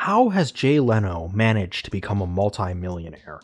How has Jay Leno managed to become a multi-millionaire?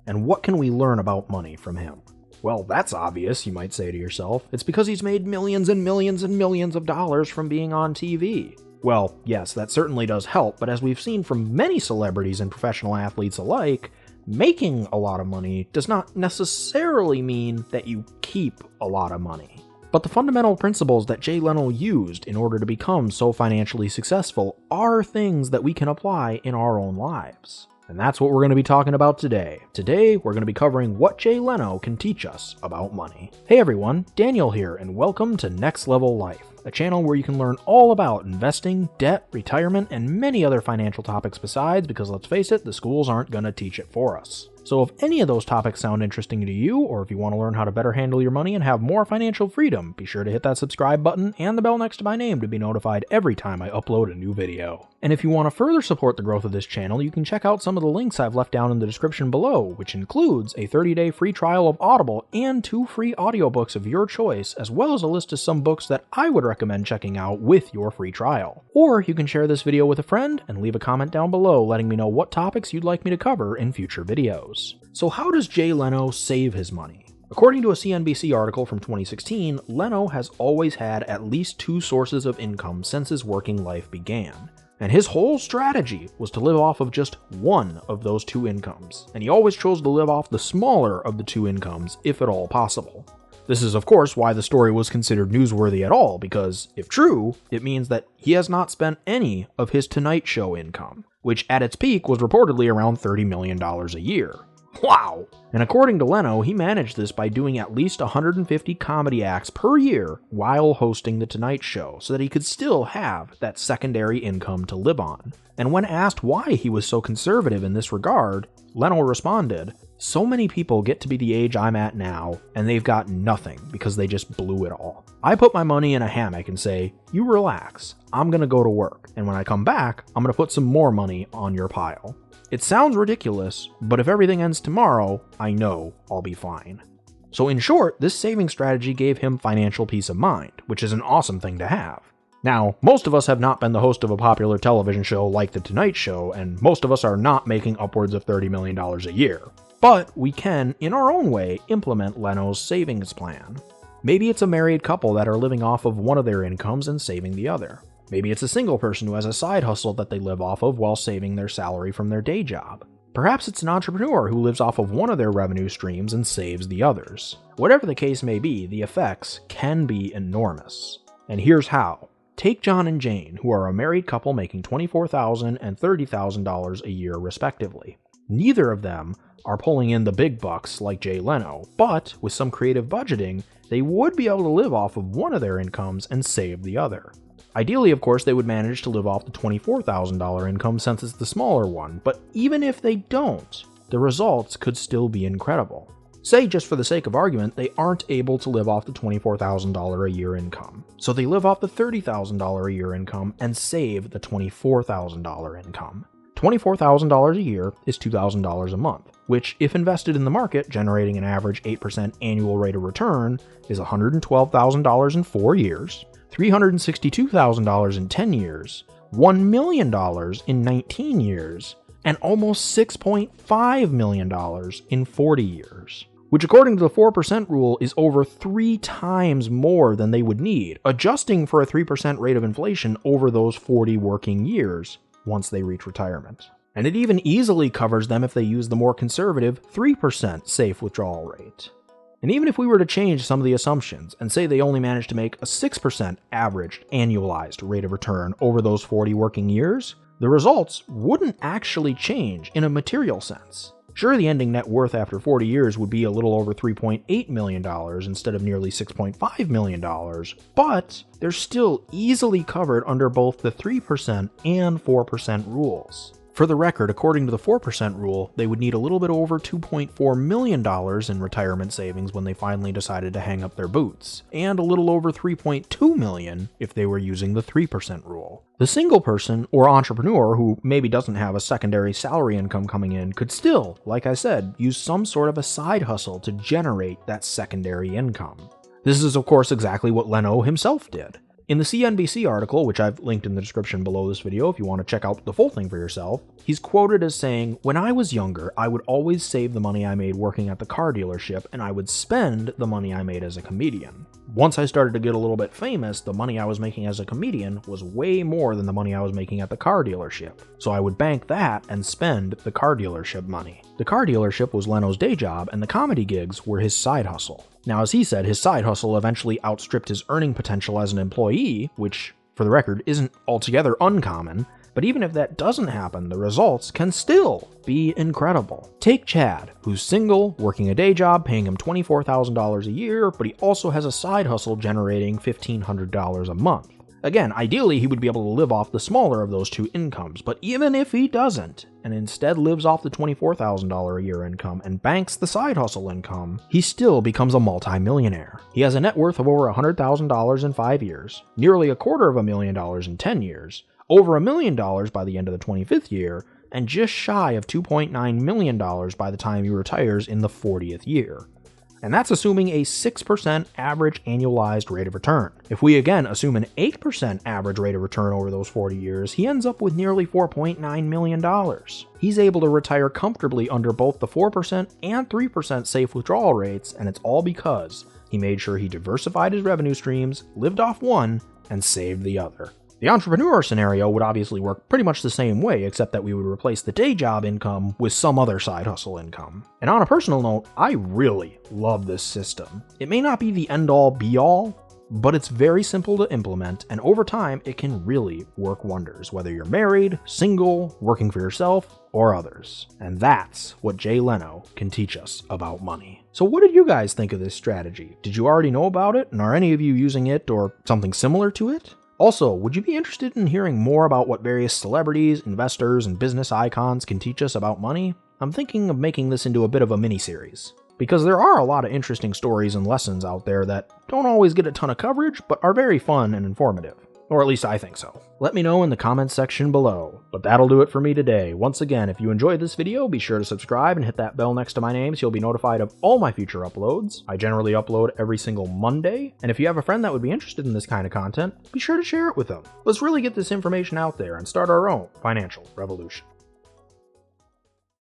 And what can we learn about money from him? Well, that's obvious, you might say to yourself. It's because he's made millions and millions and millions of dollars from being on TV. Well, yes, that certainly does help, but as we've seen from many celebrities and professional athletes alike, making a lot of money does not necessarily mean that you keep a lot of money. But the fundamental principles that Jay Leno used in order to become so financially successful are things that we can apply in our own lives. And that's what we're going to be talking about today. Today, we're going to be covering what Jay Leno can teach us about money. Hey everyone, Daniel here, and welcome to Next Level Life, a channel where you can learn all about investing, debt, retirement, and many other financial topics besides, because let's face it, the schools aren't going to teach it for us. So if any of those topics sound interesting to you, or if you want to learn how to better handle your money and have more financial freedom, be sure to hit that subscribe button and the bell next to my name to be notified every time I upload a new video. And if you want to further support the growth of this channel, you can check out some of the links I've left down in the description below, which includes a 30-day free trial of Audible and 2 free audiobooks of your choice, as well as a list of some books that I would recommend checking out with your free trial. Or you can share this video with a friend and leave a comment down below letting me know what topics you'd like me to cover in future videos. So how does Jay Leno save his money? According to a CNBC article from 2016, Leno has always had at least 2 sources of income since his working life began. And his whole strategy was to live off of just one of those 2 incomes. And he always chose to live off the smaller of the 2 incomes, if at all possible. This is of course why the story was considered newsworthy at all, because if true, it means that he has not spent any of his Tonight Show income, which at its peak was reportedly around $30 million a year. Wow! And according to Leno, he managed this by doing at least 150 comedy acts per year while hosting The Tonight Show, so that he could still have that secondary income to live on. And when asked why he was so conservative in this regard, Leno responded, "So many people get to be the age I'm at now, and they've got nothing because they just blew it all. I put my money in a hammock and say, you relax, I'm gonna go to work, and when I come back, I'm gonna put some more money on your pile. It sounds ridiculous, but if everything ends tomorrow, I know I'll be fine." So in short, this saving strategy gave him financial peace of mind, which is an awesome thing to have. Now, most of us have not been the host of a popular television show like The Tonight Show, and most of us are not making upwards of $30 million a year. But we can, in our own way, implement Leno's savings plan. Maybe it's a married couple that are living off of one of their incomes and saving the other. Maybe it's a single person who has a side hustle that they live off of while saving their salary from their day job. Perhaps it's an entrepreneur who lives off of one of their revenue streams and saves the others. Whatever the case may be, the effects can be enormous. And here's how. Take John and Jane, who are a married couple making $24,000 and $30,000 a year respectively. Neither of them are pulling in the big bucks like Jay Leno, but with some creative budgeting, they would be able to live off of one of their incomes and save the other. Ideally, of course, they would manage to live off the $24,000 income since it's the smaller one, but even if they don't, the results could still be incredible. Say, just for the sake of argument, they aren't able to live off the $24,000 a year income, so they live off the $30,000 a year income and save the $24,000 income. $24,000 a year is $2,000 a month, which, if invested in the market, generating an average 8% annual rate of return, is $112,000 in 4 years, $362,000 in 10 years, $1 million in 19 years, and almost $6.5 million in 40 years. Which, according to the 4% rule, is over 3 times more than they would need, adjusting for a 3% rate of inflation over those 40 working years once they reach retirement. And it even easily covers them if they use the more conservative 3% safe withdrawal rate. And even if we were to change some of the assumptions and say they only managed to make a 6% averaged annualized rate of return over those 40 working years, the results wouldn't actually change in a material sense. Sure, the ending net worth after 40 years would be a little over $3.8 million instead of nearly $6.5 million, but they're still easily covered under both the 3% and 4% rules. For the record, according to the 4% rule, they would need a little bit over $2.4 million in retirement savings when they finally decided to hang up their boots, and a little over $3.2 million if they were using the 3% rule. The single person or entrepreneur who maybe doesn't have a secondary salary income coming in could still, like I said, use some sort of a side hustle to generate that secondary income. This is of course exactly what Leno himself did. In the CNBC article, which I've linked in the description below this video if you want to check out the full thing for yourself, he's quoted as saying, "When I was younger, I would always save the money I made working at the car dealership, and I would spend the money I made as a comedian. Once I started to get a little bit famous, the money I was making as a comedian was way more than the money I was making at the car dealership. So I would bank that and spend the car dealership money." The car dealership was Leno's day job, and the comedy gigs were his side hustle. Now, as he said, his side hustle eventually outstripped his earning potential as an employee, which, for the record, isn't altogether uncommon. But even if that doesn't happen, the results can still be incredible. Take Chad, who's single, working a day job paying him $24,000 a year, but he also has a side hustle generating $1,500 a month. Again, ideally he would be able to live off the smaller of those two incomes, but even if he doesn't, and instead lives off the $24,000 a year income and banks the side hustle income, he still becomes a multi-millionaire. He has a net worth of over $100,000 in 5 years, nearly $250,000 in 10 years, over $1 million by the end of the 25th year, and just shy of $2.9 million by the time he retires in the 40th year. And that's assuming a 6% average annualized rate of return. If we again assume an 8% average rate of return over those 40 years, he ends up with nearly $4.9 million. He's able to retire comfortably under both the 4% and 3% safe withdrawal rates, and it's all because he made sure he diversified his revenue streams, lived off one, and saved the other. The entrepreneur scenario would obviously work pretty much the same way, except that we would replace the day job income with some other side hustle income. And on a personal note, I really love this system. It may not be the end-all be-all, but it's very simple to implement, and over time it can really work wonders, whether you're married, single, working for yourself, or others. And that's what Jay Leno can teach us about money. So what did you guys think of this strategy? Did you already know about it, and are any of you using it or something similar to it? Also, would you be interested in hearing more about what various celebrities, investors, and business icons can teach us about money? I'm thinking of making this into a bit of a mini-series, because there are a lot of interesting stories and lessons out there that don't always get a ton of coverage, but are very fun and informative. Or at least I think so. Let me know in the comments section below. But that'll do it for me today. Once again, if you enjoyed this video, be sure to subscribe and hit that bell next to my name so you'll be notified of all my future uploads. I generally upload every single Monday, and if you have a friend that would be interested in this kind of content, be sure to share it with them. Let's really get this information out there and start our own financial revolution.